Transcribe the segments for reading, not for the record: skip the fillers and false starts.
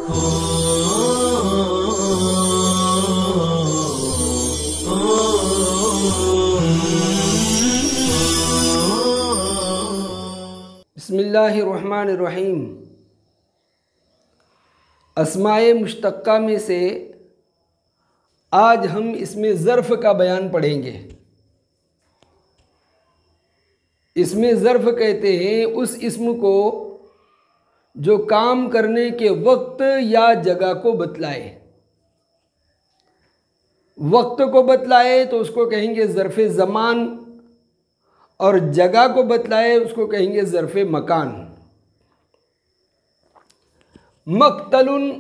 बिस्मिल्लाहिर्रहमानिर्रहीम। अस्माए मुश्तक्का में से आज हम इसमें ज़र्फ़ का बयान पढ़ेंगे। इसमें ज़र्फ़ कहते हैं उस इस्म को जो काम करने के वक्त या जगह को बतलाए। वक्त को बतलाए तो उसको कहेंगे ज़र्फ़ ज़मान, और जगह को बतलाए उसको कहेंगे ज़र्फ़ मकान। मक़तलुन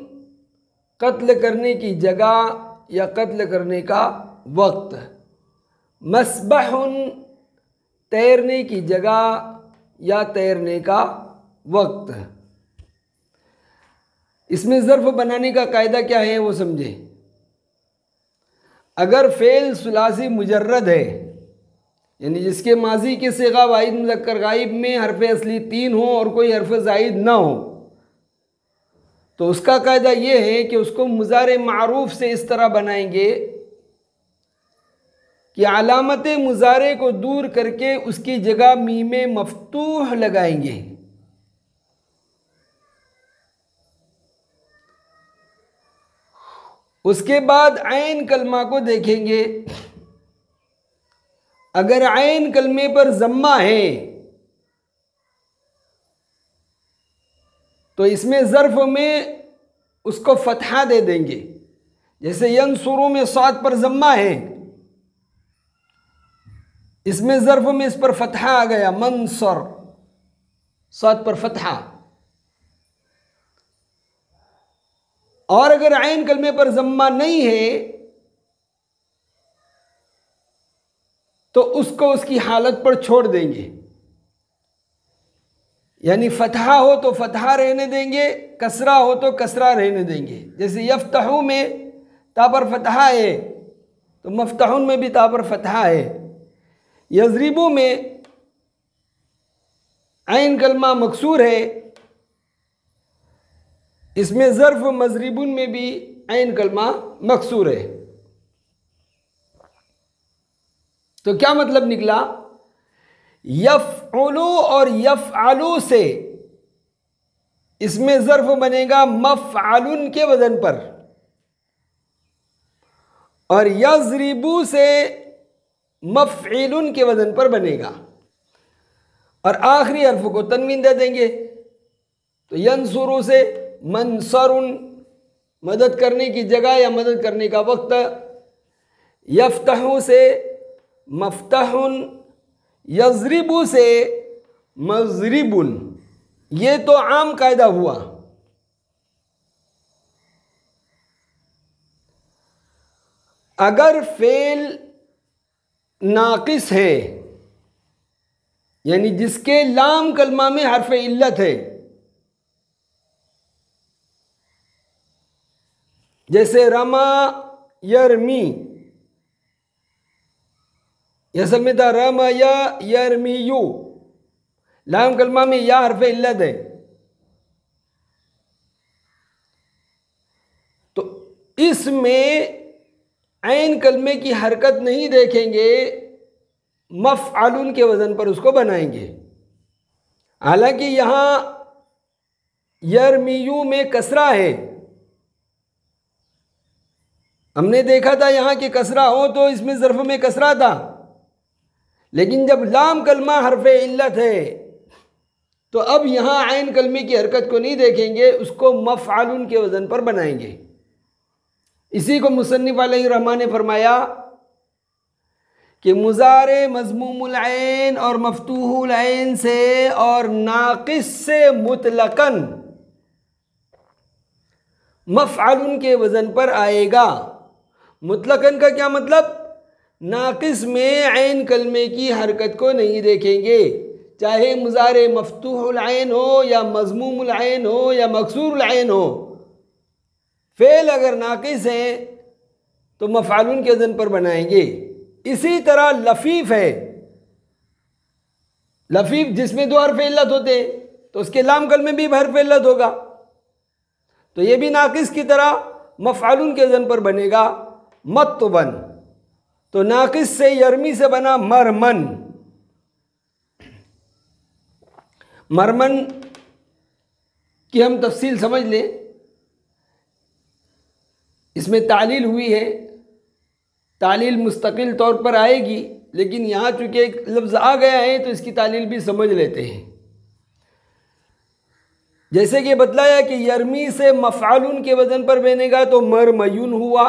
कत्ल करने की जगह या कत्ल करने का वक्त। मस्बहुन तैरने की जगह या तैरने का वक्त। इसमें ज़र्फ़ बनाने का कायदा क्या है वो समझे। अगर फ़ेल सुलासी मुजर्रद है, यानी जिसके माजी के सिगा वाहिद मुज़क्कर गाइब में हरफ असली 3 हो और कोई हरफ ज़ाइद ना हो, तो उसका कायदा ये है कि उसको मुज़ारे मारूफ से इस तरह बनाएंगे कि अलामत मुज़ारे को दूर करके उसकी जगह मीम मफ्तूह लगाएंगे। उसके बाद ऐन कलमा को देखेंगे। अगर ऐन कलमे पर ज़म्मा है तो इसमें ज़र्फ़ में उसको फ़तहा दे देंगे। जैसे यंसुरू में साद पर ज़म्मा है, इसमें ज़र्फ़ में इस पर फ़तहा आ गया, मंसर, साद पर फ़तहा। और अगर ऐन कलमे पर ज़म्मा नहीं है तो उसको उसकी हालत पर छोड़ देंगे, यानी फ़तहा हो तो फ़तहा रहने देंगे, कसरा हो तो कसरा रहने देंगे। जैसे यफ्तहू में ता पर फ़तहा है तो मफ्तहुन में भी ता पर फ़तहा है। यज़रिबू में ऐन कलमा मकसूर है, इसमें ज़र्फ़ मज़रिबुन में भी ऐन कलमा मकसूर है। तो क्या मतलब निकला, यफ़उलु और यफ़अलु से इसमें ज़र्फ़ बनेगा मफ़अलुन के वज़न पर, और यज़रिबु से मफ़इलुन के वज़न पर बनेगा, और आखिरी हर्फ को तनवीन दे देंगे। तो यंसुरु से मंसरुन, मदद करने की जगह या मदद करने का वक्त। यफ्तहु से मफ्तहुन, यज़रिबु से मज़रिबुन। ये तो आम कायदा हुआ। अगर फेल नाकिस है, यानी जिसके लाम कलमा में हर्फ इल्लत है, जैसे रमा यरमी, असल में था रम या यरमीयू, लाम कलमा में या हर्फ इल्लत है, तो इसमें ऐन कलमे की हरकत नहीं देखेंगे, मफ़अलुन के वज़न पर उसको बनाएंगे। हालांकि यहाँ यरमीयू में कसरा है, हमने देखा था यहाँ के कसरा हो तो इसमें ज़र्फ़ में कसरा था, लेकिन जब लाम कलमा हरफ इल्लत है तो अब यहाँ ऐन कलमे की हरकत को नहीं देखेंगे, उसको मफ़अलुन के वज़न पर बनाएंगे। इसी को मुसन्निफ़ अलैहिर्रहमान ने फरमाया कि मुज़ारे मज़मूमुल ऐन और मफ़तूहुल ऐन से और नाक़िस से मुतलक़न मफ़अलुन के वज़न पर आएगा। मुतलक़न का क्या मतलब, नाक़िस में ऐन कलमे की हरकत को नहीं देखेंगे, चाहे मुज़ारे मफ़तूहुल ऐन हो या मज़मूमुल ऐन हो या मकसूरुल ऐन हो। फ़ेल अगर नाक़िस है तो मफ़अलुन के वज़न पर बनाएंगे। इसी तरह लफ़ीफ़ है, लफ़ीफ़ जिसमें 2 हर्फ़ इल्लत होते हैं तो उसके लाम कलमे भी हर्फ़ इल्लत होगा। तो ये भी नाकिस की तरह मफ़अलुन के वज़न पर बनेगा मतवन। तो नाकिस से यरमी से बना मरमन। मरमन की हम तफसील समझ लें। इसमें तालील हुई है, तालील मुस्तकिल तौर पर आएगी, लेकिन यहाँ चूँकि एक लफ्ज़ आ गया है तो इसकी तालील भी समझ लेते हैं। जैसे कि बतलाया कि यरमी से मफ़अलुन के वज़न पर बनेगा तो मरमयुन हुआ,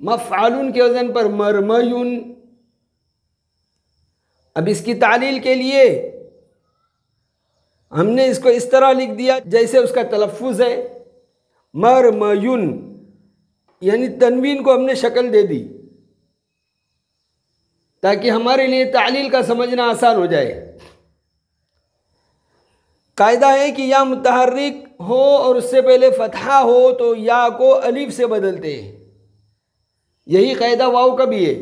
मफ़अलुन के वज़न पर मरमयुन। अब इसकी तालील के लिए हमने इसको इस तरह लिख दिया जैसे उसका तलफ़ुज़ है, मरमयुन, यानी तनवीन को हमने शक्ल दे दी ताकि हमारे लिए तालील का समझना आसान हो जाए। कायदा है कि या मुतहर्रिक हो और उससे पहले फतहा हो तो या को अलिफ से बदलते हैं। यही कायदा वाव का भी है।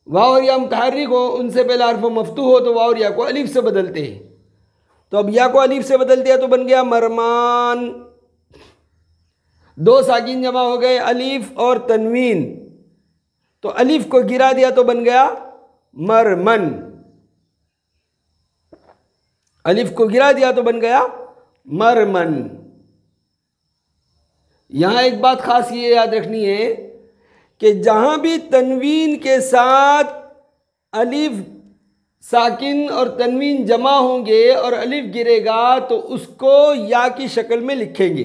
वाव और या मुतहर्रिक हो, उनसे पहले हर्फ मफ्तूह हो तो वाव और या को अलिफ से बदलते हैं। तो अब या को अलिफ से बदल दिया तो बन गया मरमान। दो साकिन जमा हो गए, अलिफ और तनवीन, तो अलिफ को गिरा दिया तो बन गया मरमन। अलिफ को गिरा दिया तो बन गया मरमन। यहां एक बात खास ये याद रखनी है कि जहां भी तनवीन के साथ अलिफ साकिन और तनवीन जमा होंगे और अलिफ गिरेगा तो उसको या की शक्ल में लिखेंगे,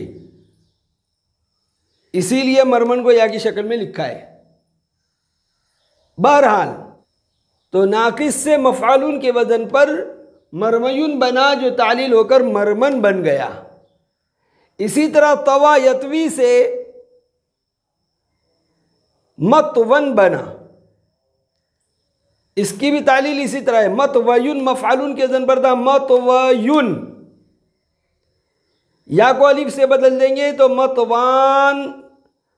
इसीलिए मरमन को या की शक्ल में लिखा है। बहरहाल तो नाकिस से मफ़अलुन के वज़न पर मरमयुन बना जो तालील होकर मरमन बन गया। इसी तरह तवा यतवी से मतवन बना, इसकी भी तालील इसी तरह है। मतवयुन मफ़अलुन के वज़न पर था मतवयुन, या को अलिफ से बदल देंगे तो मतवान।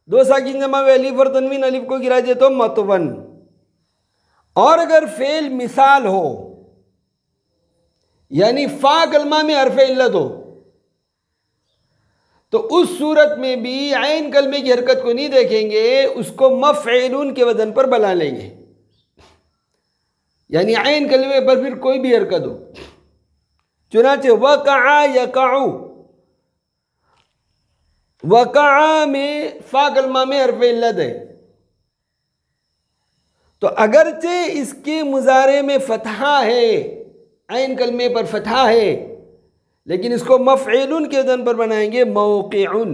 दो साकिन जमा में अलिफ और तनवीन, अलिफ को गिरा दिए तो मतवन। और अगर फेल मिसाल हो यानी फा कलमा में हरफ इल्लत हो तो उस सूरत में भी आइन कलमे की हरकत को नहीं देखेंगे, उसको मफ़अलुन के वज़न पर बना लेंगे। यानी आइन कलमे पर फिर कोई भी हरकत हो, चुनाचे वक़अ यक़अु, वक़अ में फा कलमा में हरफ इल्लत है, तो अगरचे इसके मुजारे में फतहा है, आइन कलमे पर फतहा है, लेकिन इसको मफ़अलुन के वज़न पर बनाएंगे मौक़िउन।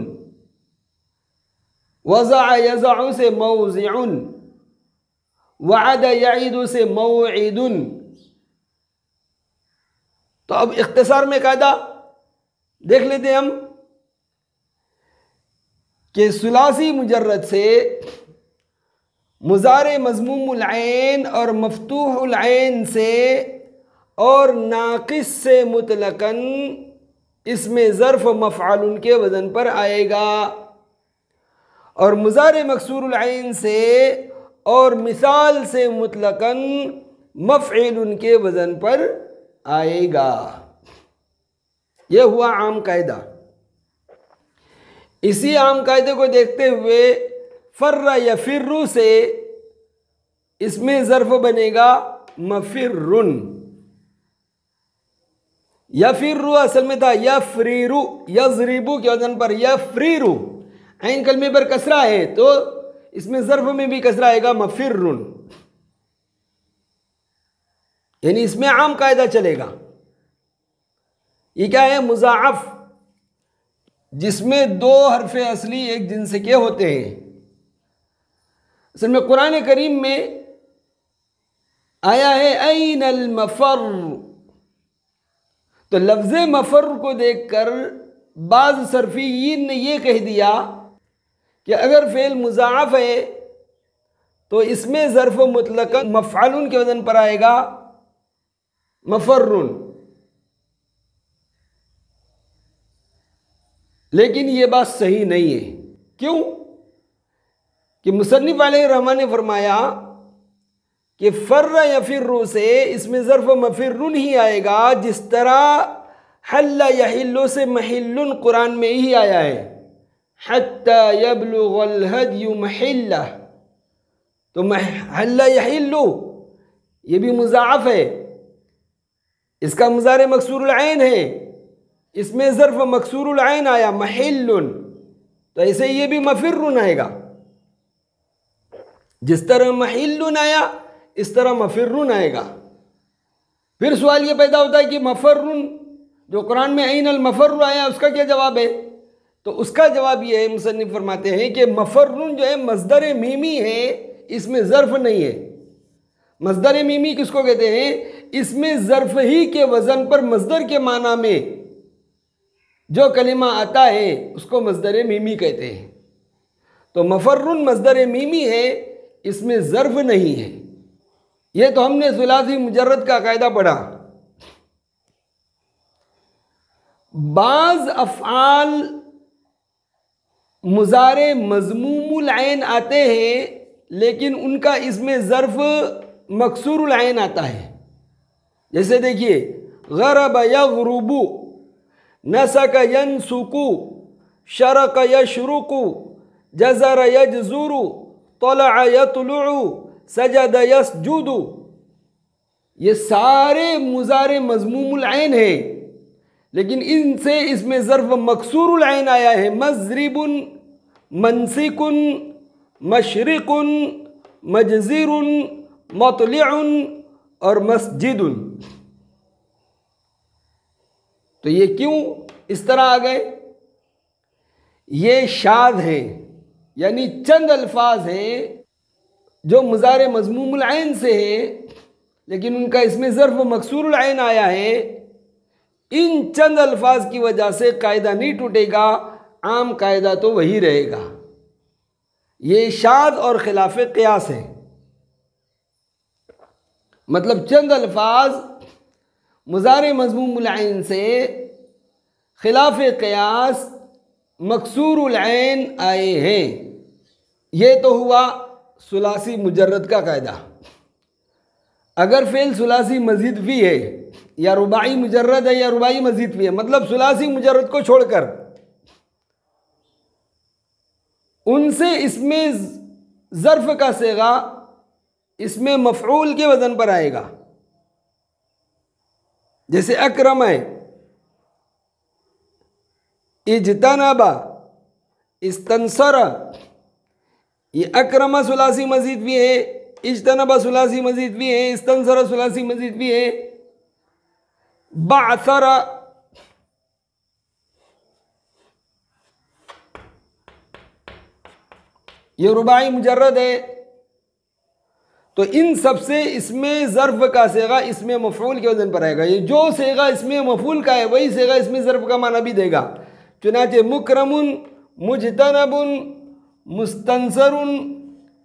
वज़अ यज़अु से मौज़िउन, वअद यईदु से मौइदुन। तो अब इख्तिसार में कायदा देख लेते हैं हम कि सुलासी मुजर्रद से मुज़ारे मज़मूमुल ऐन और मफ़तूहुल ऐन से और नाकिस से मुतलकन इसमें ज़र्फ़ मफ़अलुन के वज़न पर आएगा, और मुज़ारे मकसूरुल ऐन से और मिसाल से मुतलकन मफ़अलुन के वज़न पर आएगा। यह हुआ आम कायदा। इसी आम कायदे को देखते हुए फर्र यफिर्रु से इसमें ज़र्फ़ बनेगा मफ़िर्रुन। यफिर्रु असल में था यफ़रीरु, यज़रिबु के वज़न पर यफ़रीरु, ऐन कलमे पर कसरा है तो इसमें ज़र्फ़ में भी कसरा आएगा मफ़िर्रुन। यानी इसमें आम कायदा चलेगा। ये क्या है? मुज़ाअफ़, जिसमें दो हरफ असली एक जिन्स के होते हैं। असल में कुरान करीम में आया है ऐनल मफ़र, तो लफ्ज़ मफ़र को देखकर बाज़ सर्फ़ियीन ने यह कह दिया कि अगर फ़ेल मुज़ाअफ़ है तो इसमें ज़र्फ़ मुतलक़न मफ़अलुन के वज़न पर आएगा मफ़र्रुन। लेकिन ये बात सही नहीं है। क्यों? कि मुसन्निफ़ अलैहिर्रहमान ने फरमाया कि फ़र्र यफ़िर्रु से इसमें ज़र्फ़ मफ़िर्रुन ही आएगा, जिस तरह हल्ला यहिल्लु से महिल्लुन कुरान में ही आया है। हत्ता यबलुगल हदयु महिल्ला, तो महल्ला यहिल्लु ये भी मुज़ाअफ़ है, इसका मुज़ारे मकसूरुल ऐन है, इसमें ज़र्फ़ मकसूरुल ऐन आया महिल्लुन, तो ऐसे ये भी मफ़िर्रुन आएगा। जिस तरह महिल्लुन आया इस तरह मफ़िर्रुन आएगा। फिर सवाल ये पैदा होता है कि मफ़र्रुन जो कुरान में ऐनल मफ़र्रु आया उसका क्या जवाब है? तो उसका जवाब ये है, मुसन्निफ़ फरमाते हैं कि मफ़र्रुन जो है मस्दर मीमी है, इसमें ज़र्फ़ नहीं है। मस्दर मीमी किसको कहते हैं? इसमें ज़र्फ़ ही के वज़न पर मस्दर के माना में जो कलिमा आता है उसको मस्दर मीमी कहते हैं। तो मफ़र्रुन मस्दर मीमी है, इसमें ज़र्फ़ नहीं है। ये तो हमने सुलासी मुजर्रद का कायदा पढ़ा। बाज़ अफ़आल मुज़ारे मज़मूमुल ऐन आते हैं लेकिन उनका इसमें ज़र्फ़ मकसूरुल ऐन आता है। जैसे देखिए, ग़रब यग़रुबु, नसक यनसुकु, शरक यशरुकु, जज़र यजज़ुरु, तलअ यतलुउ, सजद यसजुदु, ये सारे मुज़ारे मज़मूमुल ऐन है लेकिन इनसे इसमें ज़र्फ़ मकसूरुल ऐन आया है। मज़रिबुन, मनसिकुन, मशरिकुन, मजज़िरुन, मतलिउन और मस्जिदुन। तो ये क्यों इस तरह आ गए? ये शाज़ हैं, यानी चंद अल्फाज हैं जो मुज़ारे मज़मूमुल ऐन से है लेकिन उनका इसमें ज़र्फ़ मकसूरुल ऐन आया है। इन चंद अल्फाज की वजह से कायदा नहीं टूटेगा, आम कायदा तो वही रहेगा। ये शाज़ और खिलाफ क़ियास है। मतलब चंद अल्फाज मुज़ारे मज़मूमुल ऐन से खिलाफ क़ियास मकसूरुल ऐन आए हैं। ये तो हुआ सुलासी मुजर्रद का कायदा। अगर फ़ेल सुलासी मज़ीदफ़ी है या रुबाई मुजर्रद है या रुबाई मज़ीदफ़ी है, मतलब सुलासी मुजर्रद को छोड़कर, उनसे इसमें ज़र्फ़ का सेगा इसमें मफ़ऊल के वज़न पर आएगा। जैसे अकरम है, इज्तनबा, इस्तंसर, ये अकरमा सुलासी मज़ीदफ़ी है, इज्तनबा सुलासी मज़ीदफ़ी है, इस्तंसर सुलासी मज़ीदफ़ी है, बाअसरा ये रुबाई मुजर्रद है। तो इन सब से इसमें ज़र्फ़ का सेगा इसमें मफ़ऊल के वज़न पर आएगा। ये जो सेगा इसमें मफ़ऊल का है वही सेगा इसमें ज़र्फ़ का माना भी देगा। चुनाचे मुकरमुन, मुजतनबुन, मुस्तंसरुन,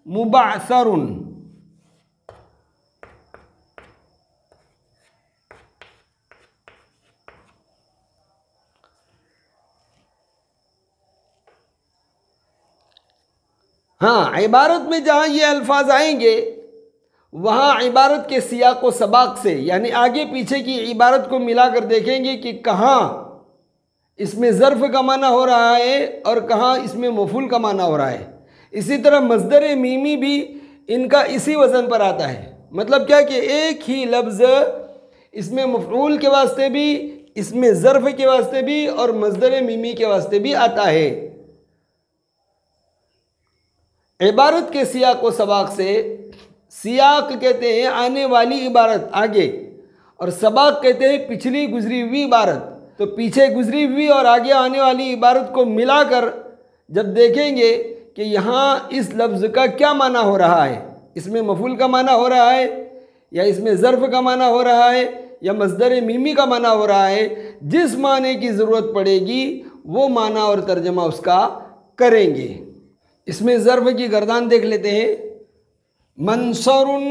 मुबाअसरुन। हाँ, इबारत में जहाँ ये अल्फाज आएंगे वहाँ इबारत के सियाक व सबाक से, यानी आगे पीछे की इबारत को मिलाकर देखेंगे कि कहाँ इसमें ज़र्फ़ का माना हो रहा है और कहाँ इसमें मफ़ऊल का माना हो रहा है। इसी तरह मस्दर मीमी भी इनका इसी वज़न पर आता है। मतलब क्या कि एक ही लफ्ज़ इसमें मफ़ऊल के वास्ते भी, इसमें ज़र्फ़ के वास्ते भी और मस्दर मीमी के वास्ते भी आता है। इबारत के सियाक व सबाक से, सियाक कहते हैं आने वाली इबारत आगे और सबाक कहते हैं पिछली गुजरी हुई इबारत। तो पीछे गुजरी हुई और आगे आने वाली इबारत को मिलाकर जब देखेंगे कि यहाँ इस लफ्ज़ का क्या माना हो रहा है, इसमें मफ़ऊल का माना हो रहा है या इसमें ज़र्फ़ का माना हो रहा है या मस्दर मीमी का माना हो रहा है, जिस माने की ज़रूरत पड़ेगी वो माना और तर्जमा उसका करेंगे। इसमें ज़र्फ़ की गर्दान देख लेते हैं। मनसरुन,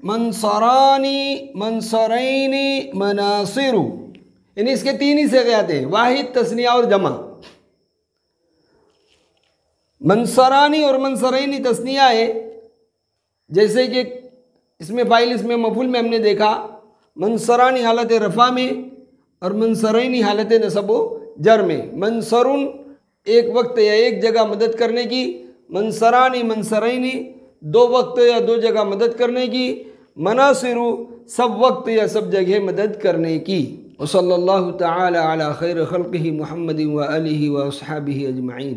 मनसरानी, मनसरैनी, मनासिरु, यानी इसके तीन ही सेगे आते हैं, वाहिद, तस्निया और जमा। मनसरानी और मनसरैनी तस्निया है, जैसे कि इसमें फ़ाइल इसमें मफ़ऊल में हमने देखा, मनसरानी हालत रफ़ा में और मनसरैनी हालत नसब व जर में। मनसरुन एक वक्त या एक जगह मदद करने की, मनसरानी मनसरैनी, 2 वक्त या 2 जगह मदद करने की, मनासिरु सब वक्त या सब जगह मदद करने की। वसल्लल्लाहु तआला अला खैर खल्क़िही मुहम्मदिन व आलिही व अस्हाबिही अजमईन।